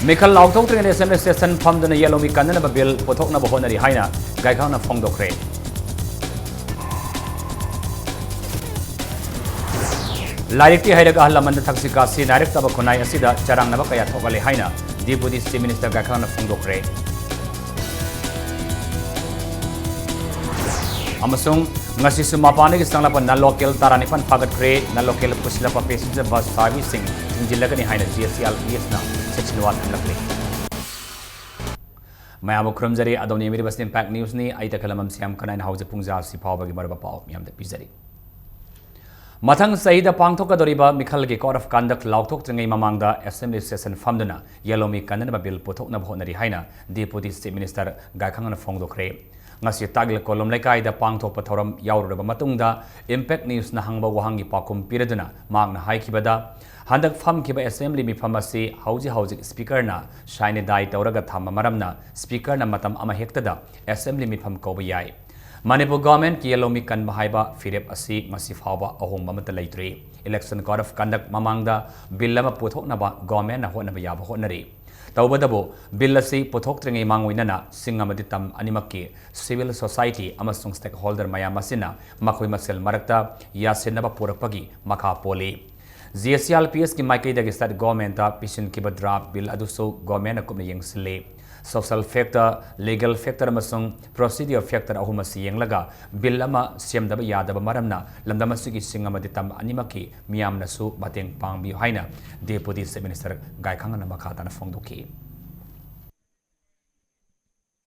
Mikhal Lautok Train Assembly Session from the Yellow Mikan Bill, Potokna Bohonari Haina, Gaikana Fongdokre. Larikti Haidaga Laman Taxicasi, Direct Tabakonai Asida, Charang Nabakaya Tokale Haina, Deputy State Minister Gaikana Fongdokre. Amasung ngasi sumapani ki sanglapan na local taranipan fagat kre na local pusila pa passenger bus servicing jinjilaga ni haina GSCL PS na section 1 lakli mayamu krumjari adoni miri bas impact news ni aita kalamam siam kana na hauja pungja si pawba gi marba paw miam da pizari mathang saida pangthoka doriba mikhal gi code of conduct lauthok tringai mamangda assembly session famduna yellow mi kanana bill pothok na bhonari haina deputy state minister gakhangana fongdokre ngasi tagil kolom lekai da pangthok pathoram yauraba matungda impact news na hangba wahangi pakum piraduna magna haikibada handak fam kiba assembly mi famasi hauji speaker na shine dai tawraga thamma maramna speaker na matam ama hektada assembly mi fam ko yai Manipur government ki yellow mi kan bahaiba firep asi ngasi fawba ahong mamata leitri election code of conduct mamangda bill lama pothok na ba government na hona ba yaba honari Taubadabo, Billasi, Potok Tringi Manguinana, Singamaditam, Animaki, civil society, Amasung stakeholder Mayamasina, Makui Masel Marakta, Yasinaba Purapagi, Maka Poli. GSCL PS ki Makai Dagistat government, Pishin Kibadra, Bill Aduso, government Akumi Yang Sile. Social factor, legal factor Amasung, procedure factor Ahumasi Yang Laga, Billama, Siamdaba Yadaba Maramna, Lamdamasuki Singamaditam, Animaki, Miam Nasu, Bateng Pang Bihaina, Deputy State Minister Gaikangana Makata Fongdoki.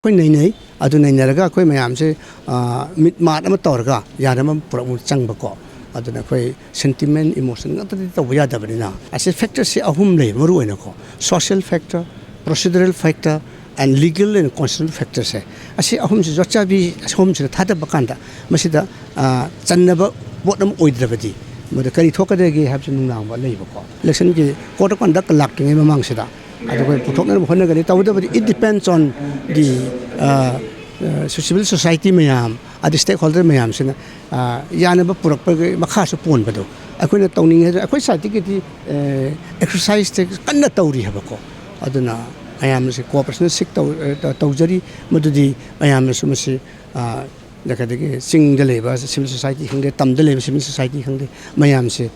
Nay, I do Naraga, Quay Mayamse, Madame Torga, Yadam Changbako. I don't know sentiment, emotion, not the Yadabina. As a factor, say a homely, Maruinako, social factor, procedural factor, and legal and constitutional factors. I say a home is Jochabi, homes in Tata Bakanda, Masida, Chanaba, bottom oidravati. But the Karitoka de have some number labor. Listen, court of conduct lacking in among Sida. I don't know, it depends on the civil society mayam, at the stakeholder mayam, Yanaba Purapa Makasu Ponbado. I couldn't tell you, I quite think exercise takes Kanatauri Habako. I don't know. I am a cooperation sick Taujari, Mududi, I am a Sumasi, the sing the labor, civil society, Tam the labor, civil society, Mayamse,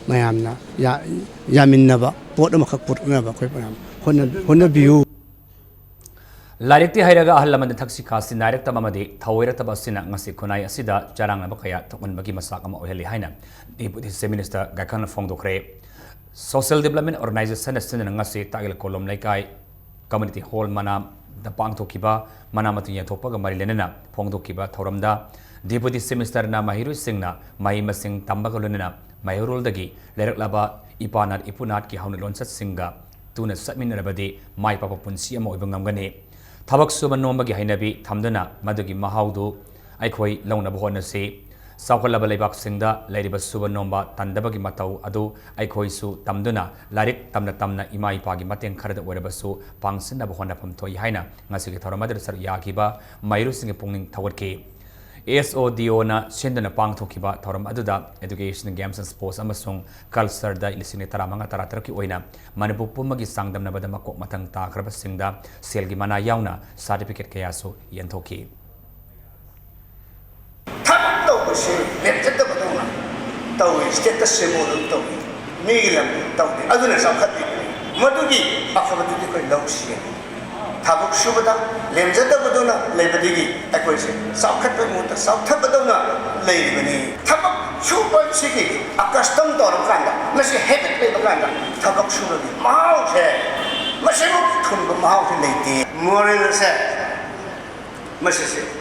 Mayamna, Yamin Nava, Port of Makaput Nava, Hona View. Larikti Haidaga Halaman taxi cast in direct Mamadi, Tawera Tabasina, Nasi Kunai Asida, Jarang Bakaya, Tokan Bagi Masakama Oheli Haina, Deputy State Minister Gaikana Fongdokre. Social Development Organization Ngasi Tagil Kolom Laikai Community Hall Mana the Pangto Kiba Manamatu Topa Marilena Pongdo Kiba Thoramda Deputy Semester na Mahiru Singna Mahima Singh Tambakalunena Mahurul Dagi Lerak Laba Ipanat Ipunat Ki Haunilonsat Singa Tuna Satmin Rabadi Mai Papa Punsia Mo Ibangangane Tabak Suban Nombagi Hainabi Tamdana Madugi Mahaudu Aikoi Lona Bohona Se Saukala Balibak Singda, Lady Basuba Nomba, Tandabagi Matau, Adu, Aikoisu, Tamduna, Larik, Tamna, Imai Pagi Matin Karada Webasu, Pangsin Abhona Pamtoi Haina, Nasiki Taramadar Sar Yakiba, Mairu Singapung Tawaki. ASO na Shindana Pang Tokiba, Toram Aduda, Education, Games and Sports, Amasung, Culture, the Lisinitara Manga Taratraki Oina, Manipu Pumagi Sangdam Nabadamako Matang Takraba Singda, Selgimana Yauna, Certificate Kayasu, Yantoki. Let's get the Badona. Towie, state the Simon Towie. Milam, Towie, other than some country. Madugi, Afamati Loxi. Tabuk Shubada, Lemzeta Badona, Labadigi, Equation, South Catamota, South Tabadona, Lady Tabak Shuba Siki, a custom door of Ganda, Messi Habit Labor Ganda, Tabak Shubadi, Mount Hair, Massimo Tumba Mount Lady, Morin said, Messi.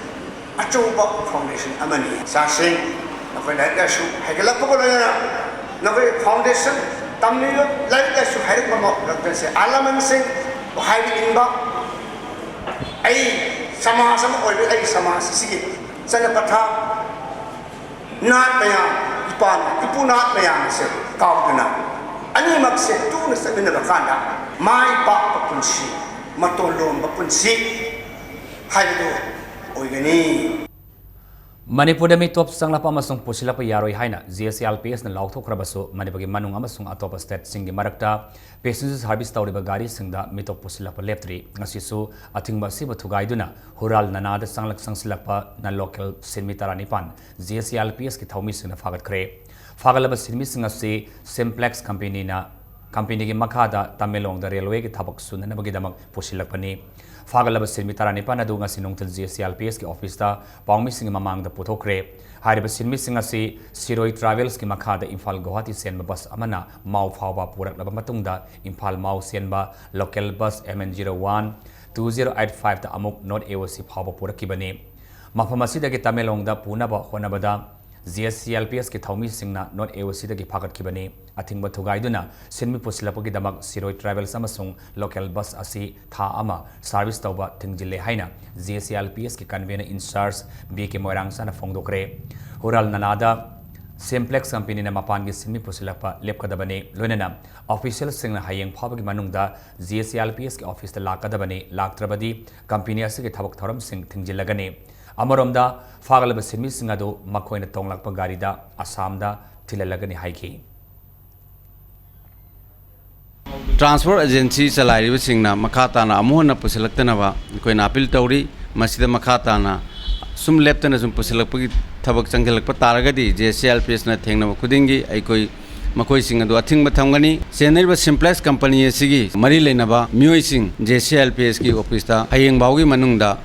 Achuba Foundation Amani, Sashin, Nagashu, Hagalapogana, Navi Foundation, Tamil, like that to Harikamo, Alaman Singh, Hiding Inba, A Samasam or A Samas, Sanapata, not Mayam, Ipan, Ipunat Mayam, Kaugana, Animak said, 2 7 of Kanda, my Papa Punsi, Matolom Bapunsi, Haidu. Manipur mi top sanglapa amasung pusilapa yaroi haina GSLPS na lauthokrabasu Manipur gi manung amasung atopa state singi marakta passenger service tawriba gari singda mitop pusilapa leptri ngasisu athingba siba thugaiduna hural nanada sanglak sangsilapa na local sinmitara nipan GSLPS ki thawmi singna fagat khre fagalaba sinmi singasi simplex company gi makhada Tamelong da railway ki thabak sunna bagi damak pusilapani fagalaba sinmi tara nipan adu ngasi nongthal GSLPS ki office da pawmi sing mamang da puthokre hariba sinmi singasi Siroi Travels ki makhada Imphal Guwahati senba bus amana mau phawba puraklaba matungda Imphal mau senba local bus MN01 2085 da amuk not AOC phawba purakibani mafam asidagi Tamelong da punaba honabada GSLPS ki thawmi singna not AOC dagi phagat kibani athingba thugaiduna sinmi pusilapagi damak Siroi Travels amasung local bus asi tha ama service tawba thingjile haina GSLPS ki convener in charge BK Moirang sana phongdokre hural nanada Simplex company na mapan gi sinmi pusilapa lepkadabani loinana official singna hayeng phawagi manungda GSLPS ki office ta lakadabani laktrabadi company asi ki thabak thoram sing thingjilagani Amoromda fagalaba sinmi singado makoina tonglakpa garida Assamda thilalagani haiki Transport agency chalai singna makhatana amuhna pusilaktanaba koina appeal tawri masida makhatana sum leptana sum pusilakpagi thabak changhelakpa taragadi JCLPS na thengna khudingi aikoi makoi singado athingba thamgani Chennai Simplex company asigi mari leinaba mioi sing JCLPS ki office ta hayeng bawgi manungda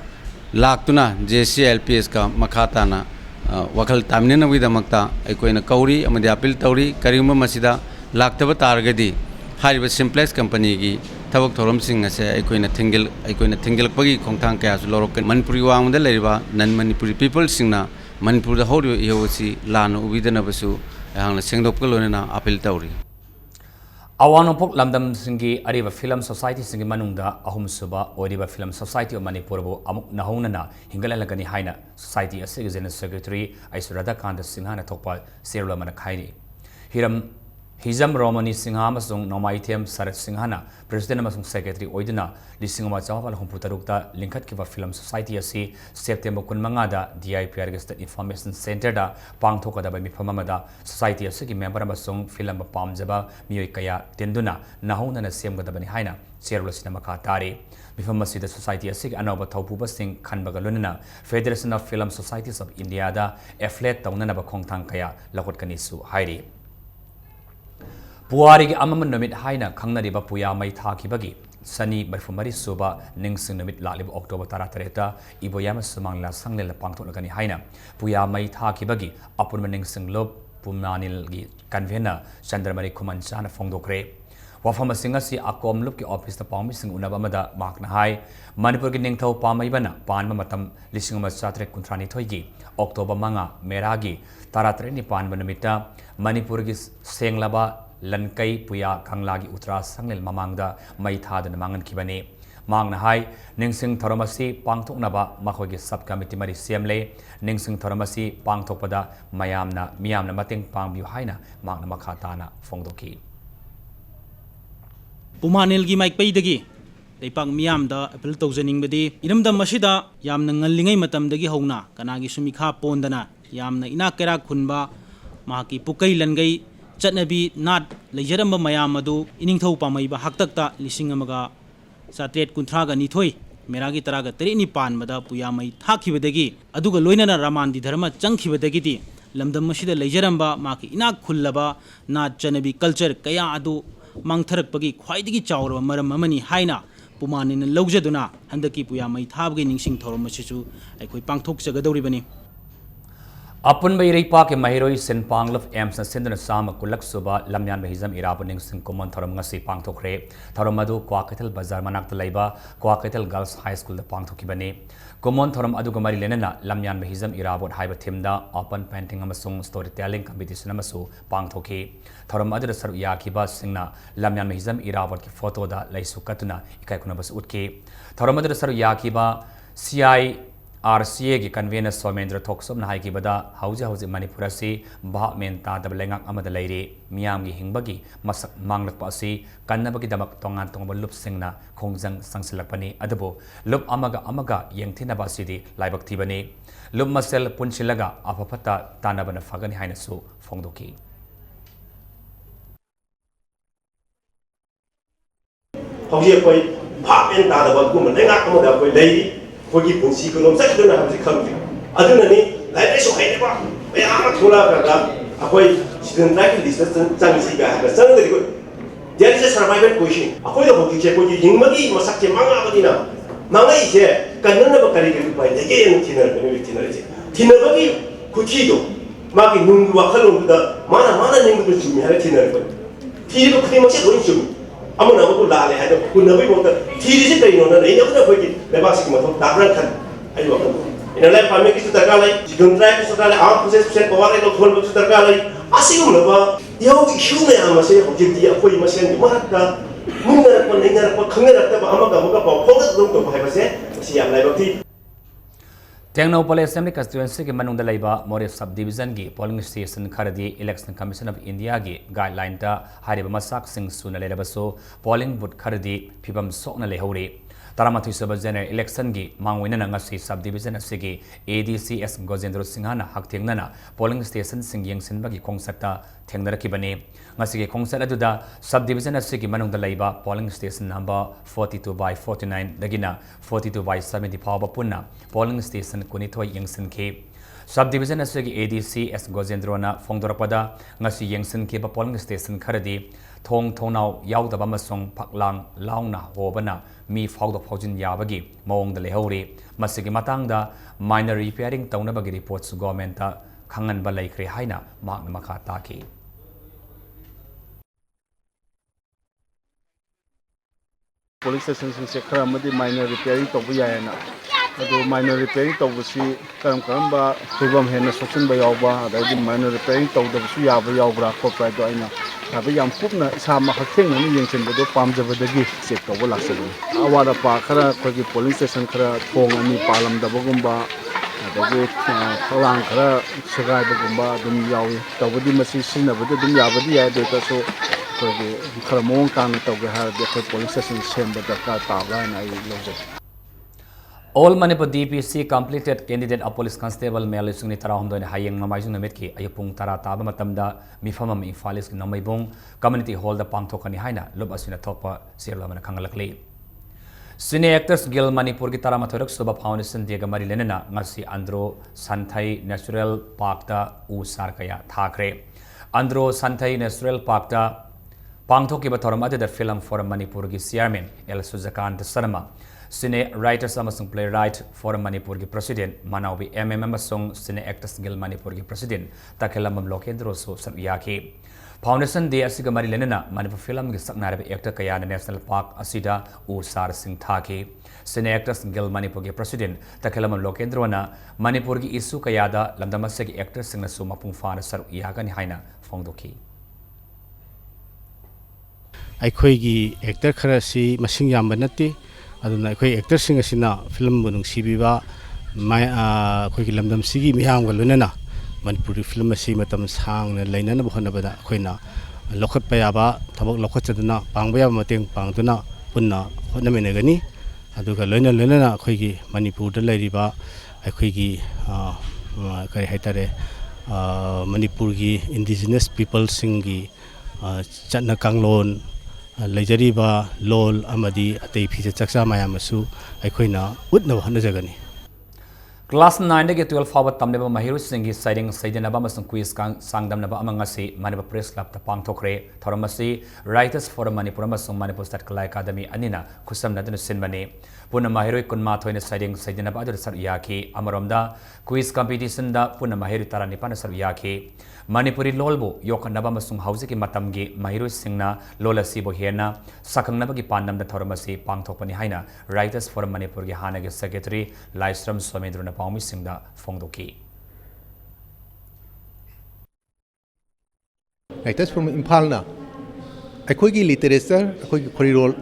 Laktuna JCLPS ka makhatana wakal tamnena widamakta aikoina kauri amadi appeal tawri karimba masida laktaba targadi hariba Simplex company gi thabak thoram sing ase aikoina thingel pagi khongthang kaya su lorok Manipuri wangda leriba nan Manipuri people singna Manipur da hori yosi lana ubidana basu hangna sengdop ko lonena appeal tawri Awanopok lamdam singi ariba film society singi manungda ahum suba oriba film society of Manipur bu amuk nahonana hingalalagani haina society asigi general secretary Aiswarada Kanda Singhana thokpa serula mana khaini Hizam Romani Singha amasung Nomaithem Sarat Singhana president amasung secretary oiduna lisingama chawal humputarukta lingkhat kiba film society asi September 15 da DIPR State Information Center da pangthokadaba mifamamada society asi ki member amasung film pamjaba miyoi kaya tenduna nahonana semgadabani haina serula sinama ka tari mifamasi society asi ki anoba thaupuba sing khanbaga lunana Federation of Film Societies of India da affiliate tawnana ba khongthang kaya lakotkani su hairi Puari gi amaman namit haina khangnariba puya mai thakibagi sani barfumari suba ningsing namit lalib October 13 iboyama sumangla sanglel pangtholagani haina puya mai thakibagi apunma ningsing lob pumanil gi convener Chandramari Kumanchana phongdokre wafama singasi akom lob ki office ta pawmi sing unabamada makna hai Manipur gi ningthau pamaibana panma matam lisingma chatre kuntrani thoigi October manga meragi taratare ni panba namita Manipur gi senglaba Lankai puya kanglagi utra sanglel mamangda mai thadana mangan kibani mangna hai ningsing thoramasi pangthoknaba makhogi sub committee mari semle ningsing thoramasi pangthokpada miyamna mateng pangbiu haina mangna makhatana phongdoki Pumanil gi maik paidagi leipang miyamda appeal tawjaningbadi iramdam masida yamna ngallingai matamdagi howna kanagi sumikha pondana yamna ina kera khunba mahaki pukai langai Chatnabi Nat Lejaramba Mayamadu Iningthau Pamaiba Haktakta Lisingamaga Satret Kuntraga Nithoi Meragi Taraga Terini Pan Mada Puyamai Thakibadagi Aduga Loinana Ramandi Dharma Chankibadagiti Lamdam Mashida Lejaramba Maki Inak Kullaba Nat Chanabi Culture Kaya Adu Mangtharak Pagi Kwaidigi Chawra Maram Mamani Haina Pumanin Lojaduna Handaki Puyamai Thabgi Ningsing Thoromasisu Aikoi Pangthok Jagadoribani Apun Bayri Park in Mahiroi Sen Panglov Ems and Sindana Sama Kulak Suba Lamyan Mahizam Irabaning Sin Common Thoramasi Pangtokre Thoramadu Kwakatel Bazar Manak Laiba Kwakatel Girls High School the Pangtokibani Common Thoram Adugamari Lenana Lamyan Mahizam Irabot Haiba Timda Open Painting Amasung Storytelling Competition Amasu Pangtoki Thoram Adu Yakiba Singna Lamyan Mahizam Irabot ki photo da Laisukatuna Ikakunabas Utki Thoram Adu Yakiba CI RCA की convener Somendra थोक्सोमना हाइकिबदा हौजे हौजे Manipur असि भाप main तादब लेंगाक अमदा लेरे मियामगी हिंबगी मसक मांगलकपा असि कन्नबगीदमक तोंगान तोंगबा लुपसिंगना खोंजंग संगसिलकपनी adobo loop अमगा यंगथिनबा असिदि लाइबक थिबनी loop मसेल पुनसिलगा अफफता तानबना Phagni हाइनसु फोंदोकी हौजे अखोई भाप main तादब गुम लेंगाक अमदा अखोई लेरी कोई पुंसी को लोम सक दुना हमसे खम अदुननी लाइब्रेरी सो हाइनेबा मयाम थोला करदा अखोई स्टूडेंट लाइक लिस्ट चंगसी गा हबा चंगदि को there is a survival question अखोई द होकी चे कोई हिंगमगी मसक चे मांगा बदिना मांगा इसे कन्नन बकरी के उपाय लेगे इन थिनर के थिनर चे थिनबगी खुखीदो मागी नुंगु वाखलोंदा माना निंगु जुमी हरे थिनर को थिबो खुदिमसे लोइन जुमी अमना को लाले है तो कुनबी बोत थीरी से कहीं ना नहीं अपना कोई लेबास की मतलब दाबरन खन आई वक्त इन लाइफ पामे की दरकार लाई जिगन ट्राई की दरकार आप प्रोसेस से पवार लो थोल की दरकार लाई आसी को लबा यो इशू में हम से ऑब्जेक्टिव कोई मशीन की महत्ता मुंगर को नहीं नर को खंगे रखता बा अमका मुका फोकस दम तो भाई बसे सी हम लाइफ थी Tengnopal Assembly constituency ki manung da laiba More sub division gi polling station kharadi Election Commission of India gi guideline ta hariba masak sing suna lerabaso polling booth kharadi phibam sokna lehore Taramathu saba general election gi mangwina na ngasi sub division asigi ADCS Gojendra Singhana haktengnana polling station sing yengsinba gi kongsata thengnarakibani ngasi gi kongsat aduda sub division asigi manung da laiba polling station number 42/49 dagina 42/70 phawba punna polling station kunithoi yengsinke Subdivision asigi ADCS Gojendrona Fongdorapada ngasi yengsinke ba polling station kharadi thong thonau yaudaba masong phaklang laungna hobana mi phawdok phawjin yabagi mawong da lehori masigi matangda minor repairing taunabagi reports government ta khangan ba laikre haina makna makha taki Police station se khara madi minor repairing to bu yaena ado minor repairing to busi karam ba phibam hena solution ba yawba ado minor repairing to da busi yaba yawbra corporate do aina aba yam kupna isa ma hakheng ni yengchen do pamjaba dagi check to bu laksani awara pa khara khogi police station khara thong ani palam da bugumba ado khalang khara segai bugumba dum yawi to budi masi sina budi dum yabadi ya de ta so खरमों तान तौगे हर देखो police station same दरकार ताबा ना लोजे All Manipur DPC completed candidate a police constable male sungni tarahumdo ne hayeng namaijung namit ki ayupung tara taba matamda mifamam infalis ki namaibung community hall da pangthokani haina lub asina thokpa sirlamana khangalakli Cine Actors Guild Manipur ki tara mathorak suba foundation diga mari lenena ngasi andro santhai natural park da usar kaya thakre andro santhai natural park da Pangthoki Bathoram the Film Forum Manipur ki Chairman El Suzakant Sarma Cine Writers amasung Playwright Forum Manipur ki President Manawi MM amasung Cine Actors Guild Manipur ki President Takelamam Lokendro so Sabyaki Foundation Day asiga mari lenena Manipur Film ki saknarabe actor kaya National Park asida Usar Singh Thaki Cine Actors Guild Manipur ki President Takelamam Lokendro na Manipur ki issue kaya da lamdamase ki actors singna su mapung fana saru yaga ni haina fongdoki ꯑꯩꯈꯣꯏꯒꯤ actor ꯈꯔꯁꯤ ꯃꯁꯤꯡ ꯌꯥꯝꯕ ꯅꯠꯇꯦ ꯑꯗꯨꯅ ꯑꯩꯈꯣꯏ ꯑꯦꯛꯇꯔꯁꯤꯡ ꯑꯁꯤꯅ ꯐꯤꯂꯝꯕꯨ ꯅꯨꯡꯁꯤꯕꯤꯕ ꯑꯩꯈꯣꯏꯒꯤ ꯂꯝꯗꯝꯁꯤꯒꯤ ꯃꯤꯌꯥꯝꯒ ꯂꯣꯏꯅꯅ Manipuri film ꯑꯁꯤ ꯃꯇꯝ ꯁꯥꯡꯅ ꯂꯩꯅꯅꯕ ꯍꯣꯠꯅꯕꯗ ꯑꯩꯈꯣꯏꯅ ꯂꯧꯈꯠꯄ ꯌꯥꯕ ꯊꯕꯛ ꯂꯧꯈꯠꯆꯗꯨꯅ ꯄꯥꯡꯕ ꯌꯥꯕ ꯃꯇꯦꯡ ꯄꯥꯡꯗꯨꯅ ꯄꯨꯟꯅ ꯍꯣꯠꯅꯃꯤꯟꯅꯒꯅꯤ ꯑꯗꯨꯒ ꯂꯣꯏꯅꯅ ꯑꯩꯈꯣꯏꯒꯤ ꯃꯅꯤꯄꯨꯔꯗ ꯂꯩꯔꯤꯕ ꯑꯩꯈꯣꯏꯒꯤ ꯀꯔꯤ ꯍꯥꯏꯇꯥꯔꯦ ꯃꯅꯤꯄꯨꯔꯒꯤ ꯏꯟꯗꯤꯖꯤꯅꯁ ꯄꯤꯄꯜꯁꯤꯡꯒꯤ ꯆꯠꯅ ꯀꯥꯡꯂꯣꯟ ꯂꯩꯖꯔꯤꯕ ꯂꯣꯜ ꯑꯃꯗꯤ ꯑꯇꯩ ꯐꯤꯖꯦꯠ ꯆꯛꯆꯥ ꯃꯌꯥꯝ ꯑꯁꯨ ꯑꯩꯈꯣꯏꯅ ꯎꯠꯅꯕ ꯍꯣꯠꯅꯖꯒꯅꯤ Class 9 ke 12 fawa tamneba mahiru singi siding saidinaba masung quiz sangdamnaba amangasi Manipur Press Club ta pangthokre thoramasi Writers Forum Manipur masung Manipur State Kala Academy anina khusam nadun sinbani puna mahiru kunma thoina siding saidinaba adur sar yaki amaromda quiz competition da puna mahiru taranipa na sar yaki Manipuri lolbu yokanaba masung hausi ki matamgi mahiru singna lolasi bo hena sakangnaba ki pandam da thoramasi pangthokpani haina Writers Forum Manipur ki hana ge secretary Laisram Somendra Paumi Singda Fongdoki. Writers from Imphalna, Akogi literature, Akogi Korirol,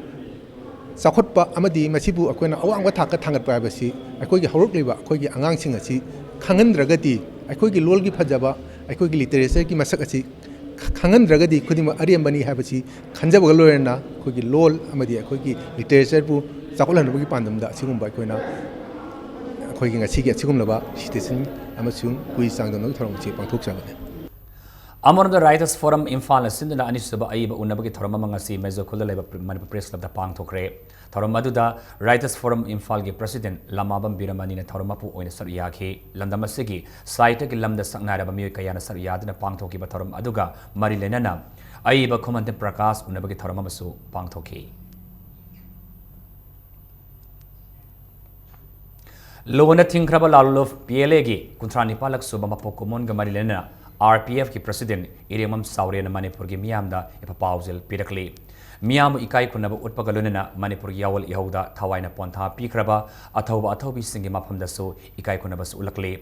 ꯆꯥꯎꯈꯠꯄ ꯑꯃꯗꯤ ꯃꯁꯤꯕꯨ ꯑꯩꯈꯣꯏꯅ ꯑꯋꯥꯡꯕ ꯊꯥꯛꯇ ꯊꯥꯡꯒꯠꯄ ꯍꯥꯏꯕꯁꯤ ꯑꯩꯈꯣꯏꯒꯤ ꯍꯧꯔꯛꯂꯤꯕ ꯑꯩꯈꯣꯏꯒꯤ ꯑꯉꯥꯡꯁꯤꯡ ꯑꯁꯤ ꯈꯪꯍꯟꯗ꯭ꯔꯒꯗꯤ ꯑꯩꯈꯣꯏꯒꯤ ꯂꯣꯜꯒꯤ ꯐꯖꯕ ꯑꯩꯈꯣꯏꯒꯤ ꯂꯤꯇꯔꯦꯆꯔꯒꯤ ꯃꯁꯛ ꯑꯁꯤ ꯈꯪꯍꯟꯗ꯭ꯔꯒꯗꯤ ꯈꯨꯗꯤꯡꯃꯛ ꯑꯔꯦꯝꯕꯅꯤ ꯍꯥꯏꯕꯁꯤ ꯈꯟꯖꯕꯒ ꯂꯣꯏꯅꯅ ꯑꯩꯈꯣꯏꯒꯤ ꯂꯣꯜ ꯑꯃꯗꯤ ꯑꯩꯈꯣꯏꯒꯤ ꯂꯤꯇꯔꯦꯆꯔꯕꯨ ꯆꯥꯎꯈꯠꯍꯟꯕꯒꯤ ꯄꯥꯟꯗꯝꯗ ꯑꯁꯤꯒꯨꯝꯕ ꯑꯩꯈꯣꯏꯅ ꯑꯩꯈꯣꯏꯒꯤ ꯉꯁꯤꯒꯤ ꯑꯁꯤꯒꯨꯝꯂꯕ ꯁꯤꯇꯦꯁꯟ ꯑꯃꯁꯨꯡ ꯀꯨꯏꯖ ꯆꯥꯡꯗꯝꯅꯕꯒꯤ ꯊꯧꯔꯝ ꯑꯁꯤ ꯄꯥꯡꯊꯣꯛꯆꯕꯅꯤ ꯑꯃꯔꯣꯝꯗ ꯔꯥꯏꯇꯔꯁ ꯐꯣꯔꯝ ꯏꯝꯐꯥꯜ ꯑꯁꯤꯗꯅ ꯑꯅꯤꯁꯨꯕ ꯑꯏꯕ ꯎꯅꯕꯒꯤ ꯊꯧꯔꯝ ꯑꯃ ꯉꯁꯤ ꯃꯦꯖꯣꯈꯨꯜꯗ ꯂꯩꯕ ꯃꯅꯤꯄꯨꯔ ꯄ꯭ꯔꯦꯁ ꯀ꯭ꯂꯕꯇ ꯄꯥꯡꯊꯣꯛꯈ꯭ꯔꯦ ꯊꯧꯔꯝ ꯑꯗꯨꯗ ꯔꯥꯏꯇꯔꯁ ꯐꯣꯔꯝ ꯏꯝꯐꯥꯜꯒꯤ ꯄ꯭ꯔꯁꯤꯗꯦꯟꯠ ꯂꯃꯥꯕꯝ ꯕꯤꯔꯃꯅꯤꯅ ꯊꯧꯔꯝ ꯃꯄꯨ ꯑꯣꯏꯅ ꯁꯔꯨꯛ ꯌꯥꯈꯤ ꯂꯝꯗꯝ ꯑꯁꯤꯒꯤ ꯁꯥꯍꯤꯇ꯭ꯌꯒꯤ ꯂꯝꯗ ꯁꯛꯅꯥꯏꯔꯕ ꯃꯤꯑꯣꯏ ꯀꯌꯥꯅ ꯁꯔꯨꯛ ꯌꯥꯗꯨꯅ ꯄꯥꯡꯊꯣꯛꯈꯤꯕ ꯊꯧꯔꯝ ꯑꯗꯨꯒ ꯃꯔꯤ ꯂꯩꯅꯅ ꯑꯏꯕ ꯈꯨꯃꯟꯇꯦꯝ ꯄ꯭ꯔꯀꯥꯁ ꯎꯅꯕꯒꯤ ꯊꯧꯔꯝ ꯑꯃꯁꯨ ꯄꯥꯡꯊꯣꯛꯈꯤ ꯂꯣꯟꯅ ꯊꯤꯡꯈ꯭ꯔꯕ ꯂꯥꯂꯨꯂꯨꯞ PLAꯒꯤ 39ꯂꯛ ꯁꯨꯕ ꯃꯄꯣꯛ ꯀꯨꯝꯑꯣꯟꯒ ꯃꯔꯤ ꯂꯩꯅꯅ RPFꯒꯤ ꯄ꯭ꯔꯁꯤꯗꯦꯟꯠ ꯏꯔꯦꯡꯕꯝ ꯁꯥꯎꯔꯦꯅ ꯃꯅꯤꯄꯨꯔꯒꯤ ꯃꯤꯌꯥꯝꯗ ꯄꯥꯎꯖꯦꯜ ꯄꯤꯔꯛꯂꯤ ꯃꯤꯌꯥꯝꯕꯨ ꯏꯀꯥꯏ ꯈꯨꯝꯅꯕ ꯎꯠꯄꯒ ꯂꯣꯏꯅꯅ ꯃꯅꯤꯄꯨꯔꯒꯤ ꯌꯥꯋꯜ ꯏꯍꯧꯗ ꯊꯋꯥꯏꯅ ꯄꯣꯟꯊꯥ ꯄꯤꯈ꯭ꯔꯕ ꯑꯊꯧꯕ ꯑꯊꯧꯕꯤꯁꯤꯡꯒꯤ ꯃꯐꯝꯗꯁꯨ ꯏꯀꯥꯏ ꯈꯨꯝꯅꯕꯁꯨ ꯎꯠꯂꯛꯂꯤ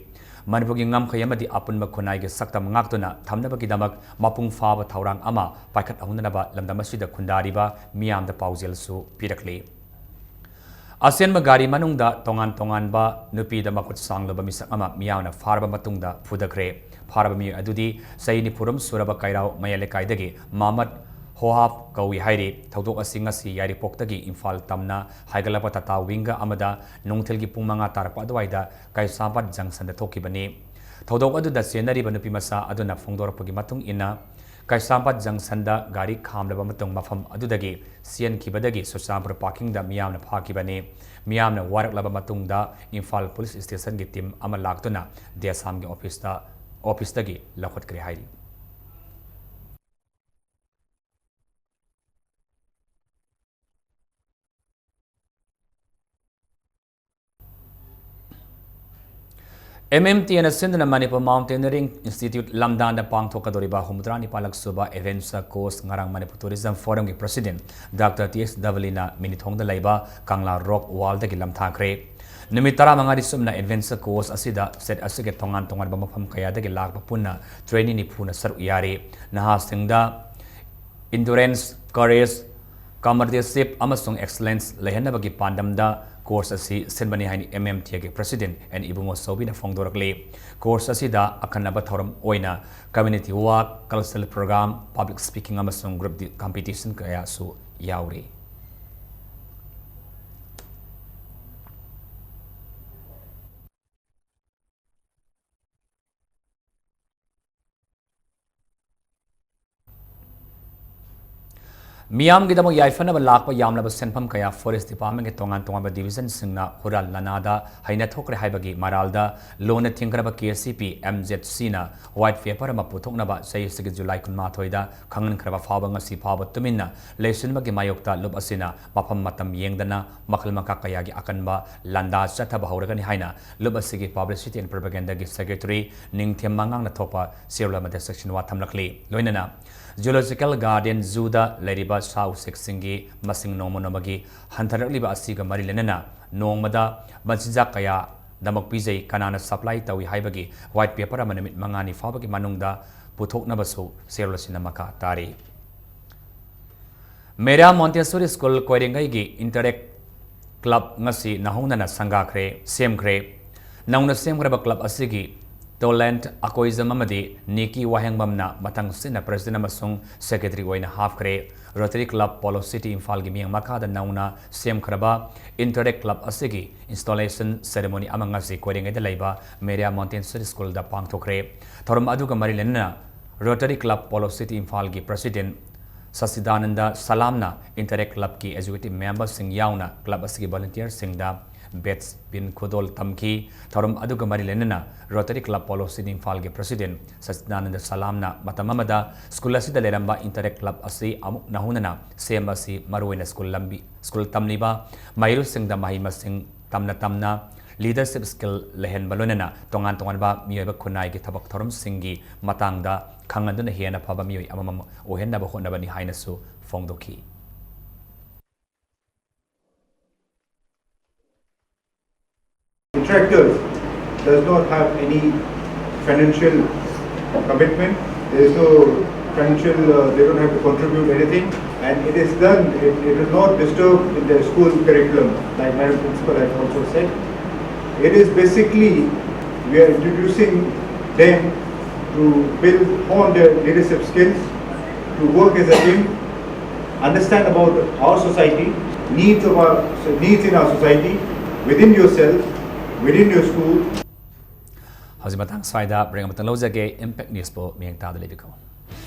ꯃꯅꯤꯄꯨꯔꯒꯤ ꯉꯝꯈꯩ ꯑꯃꯗꯤ ꯑꯄꯨꯟꯕ ꯈꯨꯟꯅꯥꯏꯒꯤ ꯁꯛꯇꯝ ꯉꯥꯛꯇꯨꯅ ꯊꯝꯅꯕꯒꯤꯗꯃꯛ ꯃꯄꯨꯡ ꯐꯥꯕ ꯊꯧꯔꯥꯡ ꯑꯃ ꯄꯥꯏꯈꯠꯍꯧꯅꯅꯕ ꯂꯝꯗꯝ ꯑꯁꯤꯗ ꯈꯨꯟꯗꯥꯔꯤꯕ ꯃꯤꯌꯥꯝꯗ ꯄꯥꯎꯖꯦꯜꯁꯨ ꯄꯤꯔꯛꯂꯤ ꯑꯁꯦꯟꯕ ꯒꯥꯔꯤ ꯃꯅꯨꯡꯗ ꯇꯣꯉꯥꯟꯕ ꯅꯨꯄꯤꯗ ꯃꯈꯨꯠ ꯁꯥꯡꯂꯕ ꯃꯤꯁꯛ ꯑꯃ ꯃꯤꯌꯥꯝꯅ ꯐꯥꯔꯕ ꯃꯇꯨꯡꯗ ꯐꯨꯗꯈ꯭ꯔꯦ ꯐꯥꯔꯕ ꯃꯤꯑꯣꯏ ꯑꯗꯨꯗꯤ ꯆꯍꯤ 90 ꯁꯨꯔꯕ ꯀꯩꯔꯥꯎ ꯃꯌꯥꯏ ꯂꯩꯀꯥꯏꯗꯒꯤ ꯃꯍꯃꯗ ꯍꯣꯍꯥꯞ ꯀꯧꯏ ꯍꯥꯏꯔꯤ ꯊꯧꯗꯣꯛ ꯑꯁꯤ ꯉꯁꯤ ꯌꯥꯏꯔꯤꯄꯣꯛꯇꯒꯤ ꯏꯝꯐꯥꯜ ꯇꯝꯅ ꯍꯥꯏꯒꯠꯂꯛꯄ ꯇꯥꯇꯥ ꯋꯤꯡꯒ ꯑꯃꯗ ꯅꯨꯡꯊꯤꯜꯒꯤ ꯄꯨꯡ 5 ꯇꯥꯔꯛꯄ ꯑꯗꯨꯋꯥꯏꯗ ꯀꯩꯁꯥꯝꯄꯥꯠ ꯖꯪꯁꯟꯗ ꯊꯣꯛꯈꯤꯕꯅꯤ ꯊꯧꯗꯣꯛ ꯑꯗꯨꯗ ꯆꯦꯟꯅꯔꯤꯕ ꯅꯨꯄꯤꯃꯆꯥ ꯑꯗꯨꯅ ꯐꯣꯡꯗꯣꯔꯛꯄꯒꯤ ꯃꯇꯨꯡ ꯏꯟꯅ ꯀꯩꯁꯥꯝꯄꯥꯠ ꯖꯪꯁꯟꯗ ꯒꯥꯔꯤ ꯈꯥꯝꯂꯕ ꯃꯇꯨꯡ ꯃꯐꯝ ꯑꯗꯨꯗꯒꯤ ꯆꯦꯟꯈꯤꯕꯗꯒꯤ ꯆꯨꯔꯆꯥꯟꯄꯨꯔ ꯄꯥꯔꯀꯤꯡꯗ ꯃꯤꯌꯥꯝꯅ ꯐꯥꯈꯤꯕꯅꯤ ꯃꯤꯌꯥꯝꯅ ꯋꯥꯔꯛꯂꯕ ꯃꯇꯨꯡꯗ ꯏꯝꯐꯥꯜ ꯄꯨꯂꯤꯁ ꯁ꯭ꯇꯦꯁꯟꯒꯤ ꯇꯤꯝ ꯑꯃ ꯂꯥꯛꯇꯨꯅ ꯗꯦꯁꯥꯝꯒꯤ ꯑꯣꯐꯤꯁꯇꯒꯤ ꯂꯧꯈꯠꯈ꯭ꯔꯦ ꯍꯥꯏꯔꯤ MMT and Sindhana Manipur Mountaineering Institute Lamdanda Pangthokadoriba Humudranipalak Suba Adventure Coast Ngarang Manipur Tourism Forum ki President Dr. T.S. Davalina Minithongda Laiba Kangla Rock Wall da Gilam Thakre Numit 15 sumna Adventure Coast asida set asige tongan mafam kaya da lakpa punna training ni phuna saru yari naha singda endurance courage comradeship amasung excellence lehenabagi pandamda course asi senbani haini MMT ge president and ibungo sobina fongdorakle course asida akanaba thoram oina community work cultural program public speaking amasung group competition kaya su yauri Miam gidamo yaifana lakpa yamlaba senpam kaya forest department ke tongan division singna hural lanada haina thokre haibagi maralda lona thingraba KCP MZC na white paper ma puthoknaba sayisigi July 18 da khangan khraba phaba ngasi phaba tuminna lesinba gi mayokta lub asina mafam matam yengdana makhal maka kaya gi akanba landa chathaba hauragani haina lub asigi publicity and propaganda gi secretary ningthem mangang na thopa sirla mada section wa thamlakli loinana Zoological Garden Zuda Leriba South Sexingi Masing Nomonamagi Hantarakliba Asiga Marilenana Nongmada Bansiza Kaya Damak Pizay Kanana Supply Tawi Haibagi White Paper Manamit Mangani Fabaki Manungda Putok Nabasu Serolasinamaka Tari Mera Montessori School Koiringai Interact Club Ngasi Nahunana Sangakre Semkre Nauna Semgraba Club Asigi Tolant Akoizam Amadi Niki Wahangbamna Matang Sina President Amasung Secretary Oina Halfkre Rotary Club Polo City Imphal Gimiang Makada Nauna Sem Kraba Interact Club Asigi Installation Ceremony Amangasi Koringa de Laiba Meria Montessori School da Pangtokre Thorum Aduga Marilena Rotary Club Polo City Imphal Gi President Sasidananda Salamna Interact Club Ki Executive Member Sing Yauna Club Asigi Volunteer Singda Bets bin Kudol Tamki Thorum Aduga Marilenana Rotary Club Polo City Imphal ge President Sasidananda Salamna Matamamada School Asida Leramba Interact Club Asi Amuk Nahunana Semba Si Maruina School Tamliba Mairu Singda Mahima Sing Tamna Leadership Skill Lehen Balonana Tongan Ba Miyaba Kunai ge Tabak Thorum Singi Matangda Kangaduna Hiana Paba Miyo Amam Ohenda Bahonabani Hainasu Fongdoki Contractor does not have any financial commitment. There is no financial, they don't have to contribute anything, and it is done, it is not disturbed in the school curriculum, like Madam Principal has also said. It is basically, we are introducing them to build on their leadership skills, to work as a team, understand about our society, needs in our society, within yourself, within your school. Hazimatang Swaida bring up the Lozage Impact News po miyang tada libiko.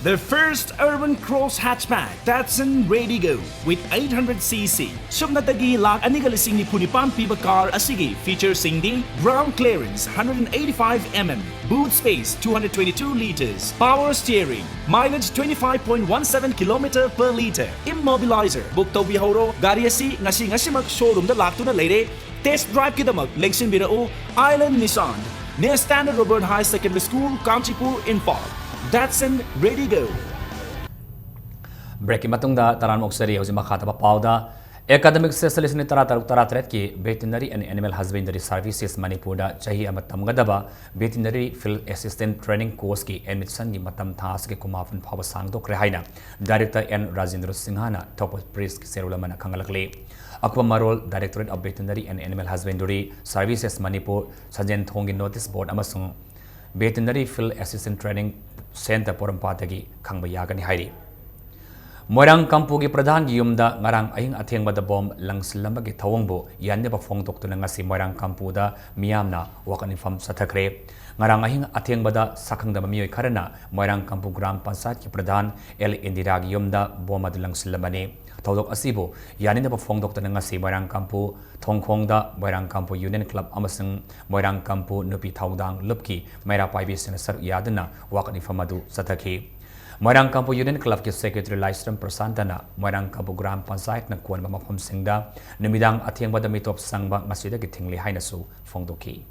The first urban cross hatchback, Datsun Ready Go with 800cc. Sumnatagi lak anigalising ni Punipan piba car asigi feature singing ground clearance 185mm, boot space 222 liters, power steering, mileage 25.17 km per liter, immobilizer. Bukto bihoro gari asi ngasi mag showroom da laktuna leire. Test drive kidamak lengsin birao Island Nissan near Standard Robert High Secondary School, Kanchipur, Imphal. Datsun Ready Go. Breaking matungda taran moksari hoji makata pa pauda academic specialist ni taratret ki veterinary and animal husbandry services Manipur da chahi amatam gadaba veterinary field assistant training course ki admission ni matam thas ke kumafun phawa sangdok rehaina director N Rajendra Singhana top priest ki serula mana khangalakle Akwa Marol Directorate of Veterinary and Animal Husbandry Services Manipur Sajen Thongi Notice Board amasung Veterinary Field Assistant Training Center Porampatagi Kangba Yagani Hairi. Moirang Kampugi Pradhan Yumda Marang Aying Athengba Bom Langslambagi Tawangbo Yaneba Fong Doctor Nangasi Moirang Kampuda Miamna Wakan Infam Satakre Ngarang Aying Athengba Sakang the Mamioi Karana Moirang Kampu Gram Pansat Ki Pradhan El Indirag Yumda Bomad Langslambani Tawdok Asibo Yaneba Fong Doctor Nangasi Moirang Kampu Tongkongda Moirang Kampu Union Club Amasung Moirang Kampu Nupi Tawdang Lupki Maira Paibi Senasar Yadana Wakan Infamadu Sataki Moirang Kampu Union Club ki Secretary Laisram Prasantana Moirang Kampu Gram Pansayat na kuwan mamapam singda numidang atyang bada mitop sangba ngasida ki tingli hainasu fongdoki.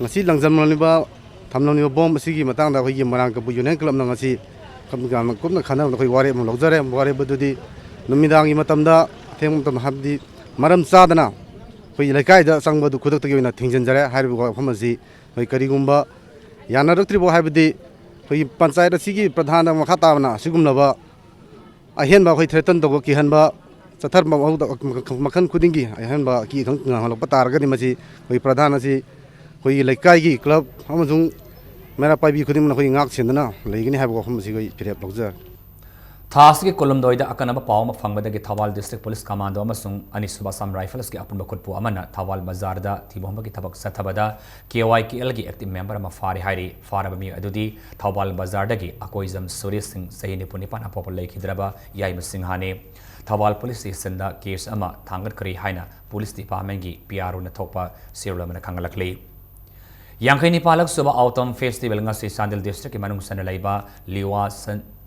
Ngasi langjam laniba thamlam ni bom asigi matang da khoi Moirang Kampu Union Club na ngasi kamgam kumna khana khoi ware mo logjare ware bududi numidang gi matamda theng matam habdi maram sadana khoi laikai da sangba du khudak tagi na thingjanjare haibu ko famasi khoi karigumba yana raktri bo haibdi khoi panchayat asigi pradhan makha tabna sigumlaba ahenba khoi thretan to ki hanba chathar makhan khudingi ahenba ki thang halok patar ga ni masi khoi pradhan asi khoi laikai gi club amajung mera paibi khudim na khoi ngak chendana leigini haibu ko famasi khoi phirep lokjar Thas ki Kolomdoida akanaba pawma fangbada ki Thawal District Police Commando amasung Anisuba Sam Rifles ki apun bakutpu amana Thawal Bazar da thibomba ki thabak sathabada KYKL ki active member ama fari hairi faraba mi adudi Thawal Bazar da ki Akoizam Suresh Singh Sahini Punipan apopol lekhidraba Yai Singhane Thawal Police Station da case ama thangat kari haina Police Department ki PRO na thokpa sirula mana khangalakle Yangkhaini Palak Suba Autumn Festival ngasi Sandil District ki manung sanalaiba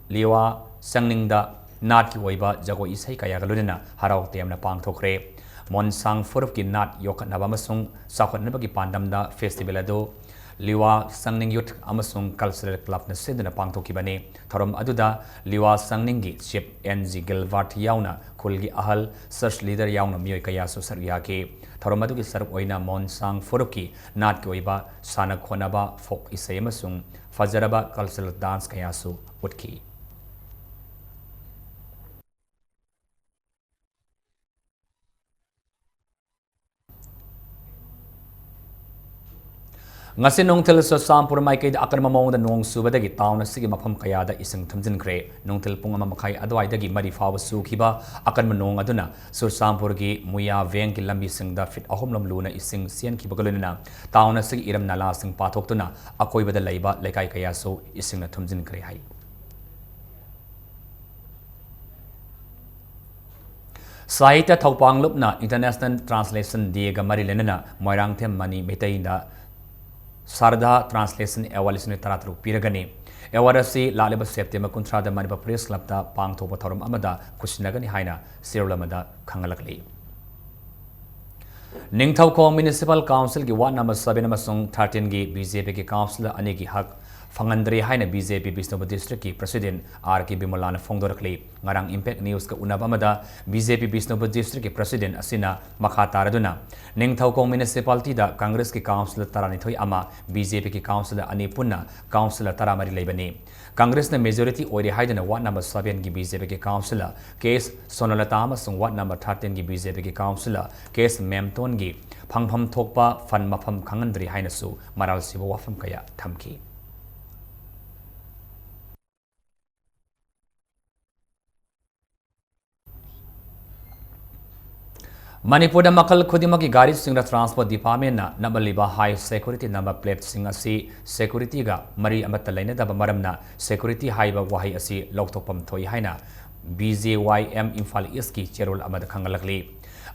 Liwa Sangning Nat ki Oiba Jago Isai Kaya Galunina Harau Tiamna Pang Thokre Mon Sang Furuf ki Nat Yokat Nabamasung Sakot Nabaki Pandam da Festival Ado Liwa Sangning Youth Amasung Cultural Club na Sidana Pang Thokibane Thorom Aduda Liwa Sangning gi Chip NG Gilvart Yauna Kulgi Ahal Search Leader Yauna Miyoi Kaya Su Saryake Thorom Adu ki Saruk Oina Mon Sang Furuf ki Nat ki Oiba Sana Khonaba Folk Isai Amasung Fajaraba Cultural Dance Kaya Su Utki Ngasi nungtil so sampur mai kay akar mamong da nung suba dagi taon na sige mapam kaya da isang tumjin kre nungtil pung amamakay adway dagi mari fawa su kiba akar manong aduna sur sampur gi muya veng ki lambi sing da fit ahom lam luna ising sian ki bagalun na taon na sige iram nala sing patok tuna akoy bada layba laikay kaya so ising na tumjin kre hay Sahitya Thawpang Lupna International Translation Diega Marilenana Moirang Them Mani Metaina Sarda Translation Award is Taratru Piragani. Award si Laleba September Kuntrada Manipa Press Club da Pang Topatorum Amada Kushinagani Haina Sirulamada Kangalakli. Ningthau Municipal Council ki Ward number 7 Masung 13 gi BJP ki Councillor Anigi Hak Fangandri haina BJP Bisnupur District ki President R.K. Bimolana Fongdorakli ngarang Impact News ka unabamada BJP Bisnupur District ki President asina makha taraduna Ningthaukom Municipality da Congress ki Councillor Taranithoi ama BJP ki Councillor ani punna Councillor Taramari leibani Congress na majority oire haidana Ward number 7 ki BJP ki Councillor case Sonolata amasung Ward number 13 ki BJP ki Councillor case Memton gi phangpham thokpa fan mafam khangandri hainasu maral sibo wafam kaya thamki Manipur da makal khudimaki gari singra transport department na nabaliba high security number plate sing asi security ga mari amata laina da maramna security haiba wahi asi loktopam thoi haina BJYM Imphal East ki cherol amada khangalakli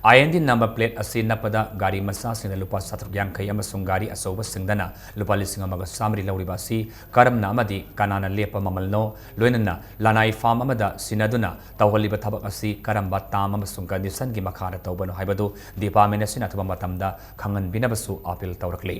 IND number plate asi napada gari masa singna lupa 7 amasung gari asoba singdana lupa lising amaga samri lauriba si karamna amadi kanana lepa mamalno loinana lanai farm amada sinaduna tawhaliba thabak asi karamba tam amasung condition gi makhara tawbano haibadu department asina thaba matamda khangan binabasu appeal tawrakli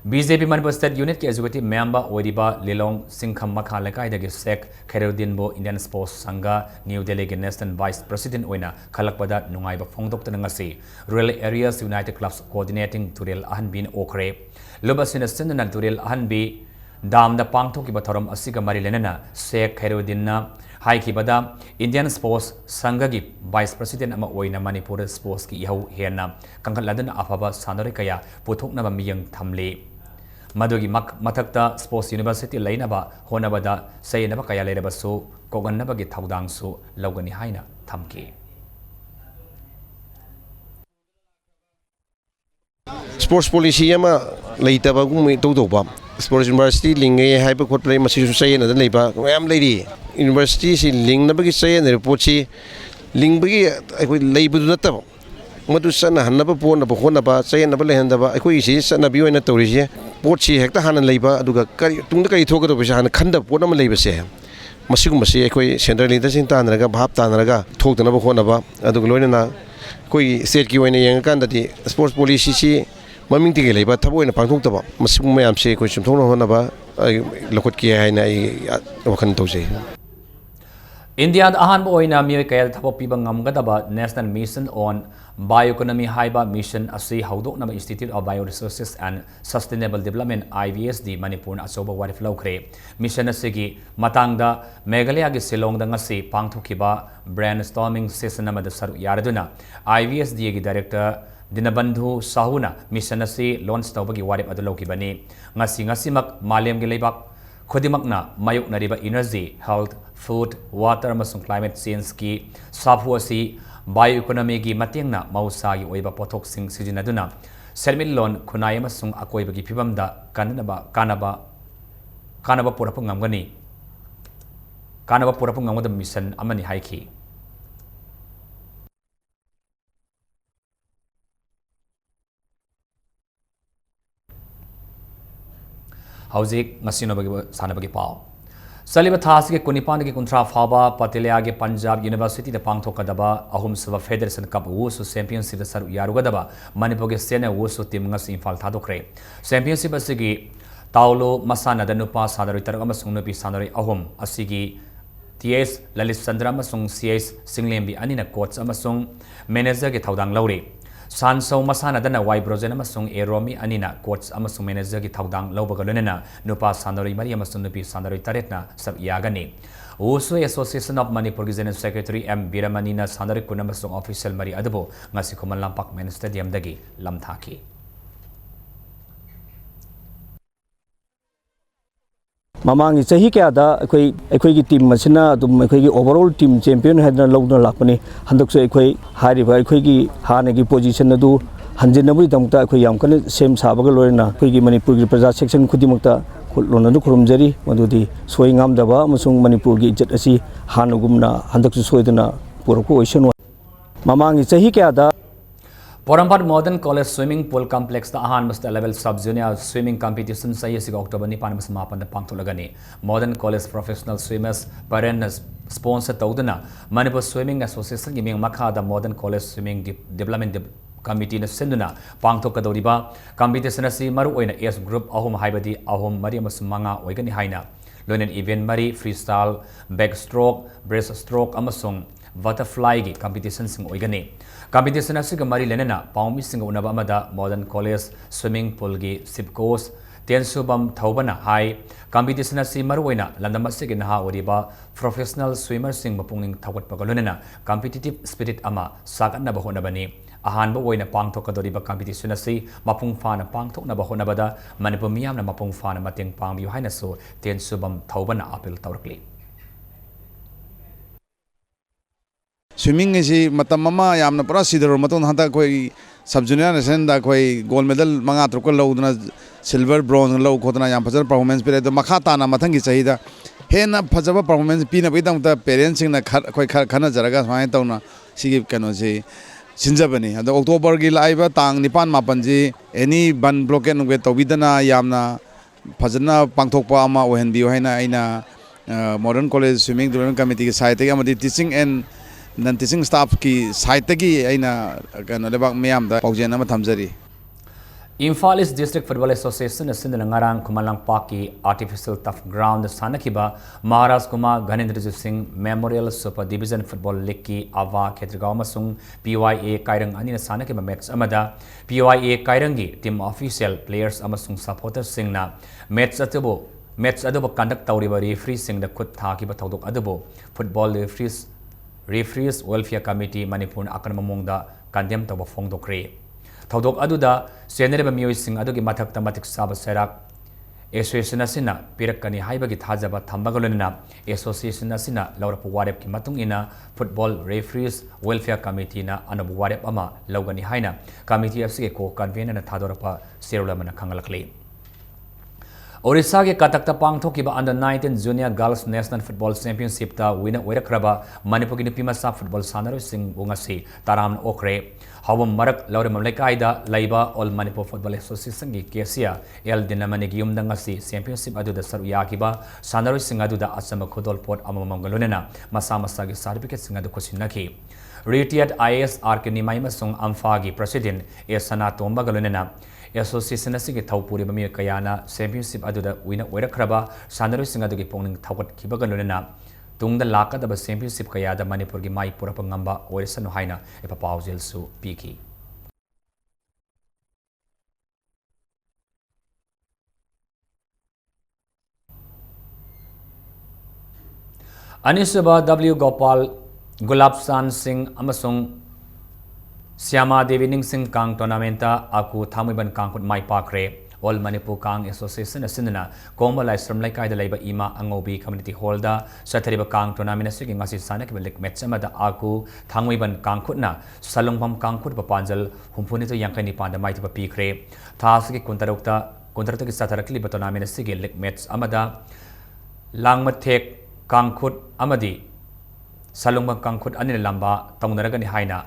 BJP Manipur State Unit ki executive member Oiriba Lilong Singham Makha Lekai dagi Sek Khairuddin Bo Indian Sports Sangha New Delhi ki National Vice President oina khalakpada nungaiba phongdok ngasi Rural Areas United Clubs Coordinating Turel Ahanbin Okre Lubasina Sindana Turel Ahanbi Dam da Pangthok ki batharam asiga mari lenana Sek Khairuddin na hai ki bada Indian Sports Sangha ki Vice President ama oina Manipur Sports ki ihau hena kangkhaladana afaba sanore kaya puthokna ba miyang thamle Madugi mathakta Sports University lainaba honabada sayenaba kaya leirabasu kogannabagi thaudangsu lawgani haina thamki Sports policy ama leitaba gumi tawdoba Sports University lingai haiba khotplay masisu sayena da leiba mayam leiri University si lingnabagi sayena report si lingbagi aikoi leibudu nataba madu sana hanaba pona ba honaba sayena ba lehandaba aikoi si sana bi oina tawrisi Potsi hekta hanan leiba aduga kari tungda kari thokado bisa hanan khanda pona ma leiba se masigumasi aikoi central leader sing tanraga bhap tanraga thokdana ba khonaba aduga loinana koi state ki oina yang kan dati sports policy si maming tige leiba thabo oina pangthokdaba masigum mayam se koi chumthona honaba lokot ki haina ai wakhan tawse India ahan bo oina mioi kayal thabo piba ngamgadaba National Mission on Bioeconomy haiba mission asi haudoknaba Institute of Bioresources and Sustainable Development IBSD Manipur asoba warif laukre mission asigi matangda Meghalaya gi Shillong da ngasi pangthokiba brainstorming session amada saru yaraduna IBSD gi director Dinabandhu Sahuna mission asi launch tawbagi warif adulokibani ngasi mak malem gi leibak khodimakna mayuk nariba energy health food water amasung climate change ki sabhu asi bioeconomy gi matengna mausa gi oiba pothok sing sijinaduna sermil lon khunai amasung akoi bagi phibamda kanaba purapu ngamgada mission amani haiki Hauzik ngasino bagi sana bagi pau Saliba thas ke kunipan ke kuntra phaba Patelia ke Punjab University da pangthokadaba ahum saba Federation Cup Wusu Championship da saru yarugadaba Manipur ke sena Wusu team ngasi Imphal thadokre Championship asigi Taulo masana da nupa sadari tarak amasung nupi sanari ahum asigi TS Lalit Chandra amasung CS Singlembi anina coach amasung manager ke thaudang lauri Sanso masana dana wai brozen amasung Eromi anina coach amasung manager ki thaudang lawbagalunena nupa sanari mari amasung nupi sanari taretna sab yagani Usu Association of Manipur ki General Secretary M Biramanina sanari kunamasung official mari adabo ngasi Kuman Lampak Main Stadium dagi lamthaki Mamangi sahi kya da ekoi ki team masina dum ekoi ki overall team champion hadna lawna lakpani handok se ekoi hari ba ekoi ki hana ki position adu hanjinabu damta ekoi yam kan sem sabaga loina ekoi ki Manipur ki praja section khudimakta lona du khurumjari madudi soingam daba amasung Manipur ki ijat asi hanugumna handok su soidana purako oisan mamangi sahi kya da Porampat Modern College Swimming Pool Complex da ahan masta level sub junior swimming competition sa yesi October ni pan mas mapan da pangtulagani Modern College Professional Swimmers Parents sponsor tawduna Manipur Swimming Association gi ming makha da Modern College Swimming Development Committee na senduna pangthokadoriba competition asi maru oina S group ahum haibadi ahum mari amasung manga oigani haina loinen event mari freestyle backstroke breaststroke amasung butterfly gi competition sing oigani competition asiga mari lenena paumi sing unaba amada modern college swimming pool gi sipcourse Tensubam Taubana High competition asi maruina landamasi gi naha oriba professional swimmer sing mapunging thawat pagalunena competitive spirit ama saganna bahona bani ahan bo oina pangthokadoriba competition asi mapung fana pangthokna bahona bada Manipur miyamna mapung fana mateng pangbiu haina so Tensubam Taubana appeal tawrakli Swimming is Matamama Yamna Prasidor Maton Hanta Koi Sub Junior Senda Koi gold medal Manga Trukal Loudna silver bronze low Kotana Yam Pazar performance period the Makatana Matangi Saida Hena Pazava performance Pina Vidam the parents in the Koi Kana Zaragas Maitona Sigip Kanosi Sinjabani and the October Gilaiva Tang Nipan Mapanji any ban broken with Tobidana Yamna Pazana Pangtokpa Ama when Biohena in modern college swimming development committee site teaching and non-teaching staff ki site gi aina kano lebak miyam da paujena ma thamjari Imphal East District Football Association asindana ngarang Kumalang Park ki artificial turf ground sanakiba Maharaj Kumar Ghanendra Singh Memorial Super Division Football League ki awa khetrigaw masung PYA kairang anina sanakiba match amada PYA kairang gi team official players amasung supporters singna match atubo conduct tawriba referee sing da khut thakiba thodok adubo football Referees Welfare Committee Manipur Akanamamongda condemn to Fong Dokre. Todok Aduda, Senator Musing Adugi Matak Tamatic Saba Serak, Association Asina, Pirakani Haibagi Hazaba Tambagaluna, Association Asina, Laura Puwarep Kimatungina, Football Referees Welfare Committee na Anabuwarep Ama, Logani Haina, Committee of Seko, Convener and Tadorapa, Serulamana Kangalakli. Orissa ke Katakta pangthokiba under 19 Junior Girls National Football Championship ta winner oirakraba Manipur ki nupi masa football sanaro sing bungasi taram okre hawam marak laurim lekaida laiba All Manipur Football Association ki kesia el dinamani gi yumdangasi championship adu da saru yakiba sanaro sing adu da asama khodol port amamam galunena masa masa gi certificate sing adu khosinaki retired IAS RK Nimai masung Amfa gi president Esana Tomba galunena Association asigi Taupuri Bami Kayana Championship Aduda winner Werakraba Sandaru Singadugi Ponging Tawat Kibagaluna Tung the Laka the Championship Kayada Manipur Mai Purapangamba Orisano Haina Epapau Su Piki. Anisaba W Gopal Gulabsan Singh Amasung Syama Devi Ning Singh Kang Tournamenta Aku Thamuiban Kangkut Mai Pakre All Manipur Kang Association Asindana Komba Laisram Laikai the Labor Ima Angobi Community Holder Satariba Kang Tournament Singing Masi Sanak Lik Metsamada Aku Thamuiban Kangkutna Salungpam Kangkut Papanjal Humpunito Yankani Panda Maitipa Pikre Tasiki Kuntaraki Satarakli Tournament Sigi Lik Mets Amada Langmatek Kangkut Amadi Salungpam Kangkut Anil Lamba Tongaragani Haina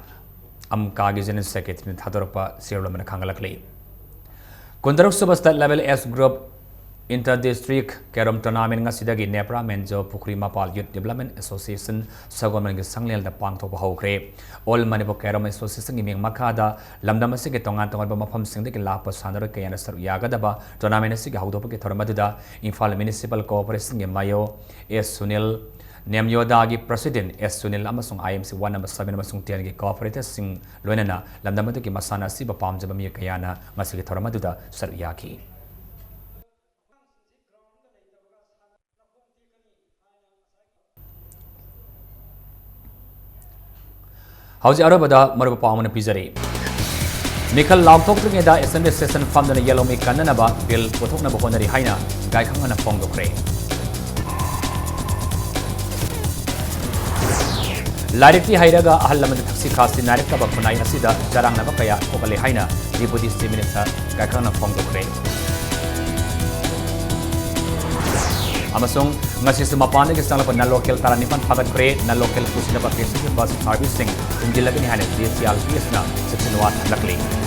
Amkagi General Secretary Thadorpa Sirlamana Kangalakli. Kundaruk Super State Level S Group Inter-District Kerom Tournament Sidagi Nepra Menjo Pukri Mapal Youth Development Association Sagoman Sanglel the Pangto Hokre All Manipur Kerom Association Giming Makada Lamdamasiki Tongan Tonga Mapam Singh Lapa Sandra Kayana Yagadaba Tournament Sigi Haudopa Tormaduda Infal Municipal Corporation Mayo S Sunil Nemyodagi President S Sunil Amasung IMC 1 number 7 Amasung 10 gi cooperators sing loinana landamatu ki masana siba pamjaba mi kayana masigi thoramaduda saryaki Hauji arabada maruba pamana pizari Mikhal Lagtok da Assembly Session Famdana Yellow Mi Kananaba Bill Pothokna Bohonari Haina Gaikangana Pongdokre Larikti Hairaga Ahalaman Taxi Casti Narika Bakunai Asida Jarang Navakaya Okale Haina Deputy State Minister Gaikangana Pongdokre Amasung Ngasi Mapana Gisanapa na local Taranipan Pagatre na local Kusina Pakistan Bus Servicing Indilagani Hanet DCL Fiesna Section 1 Lakli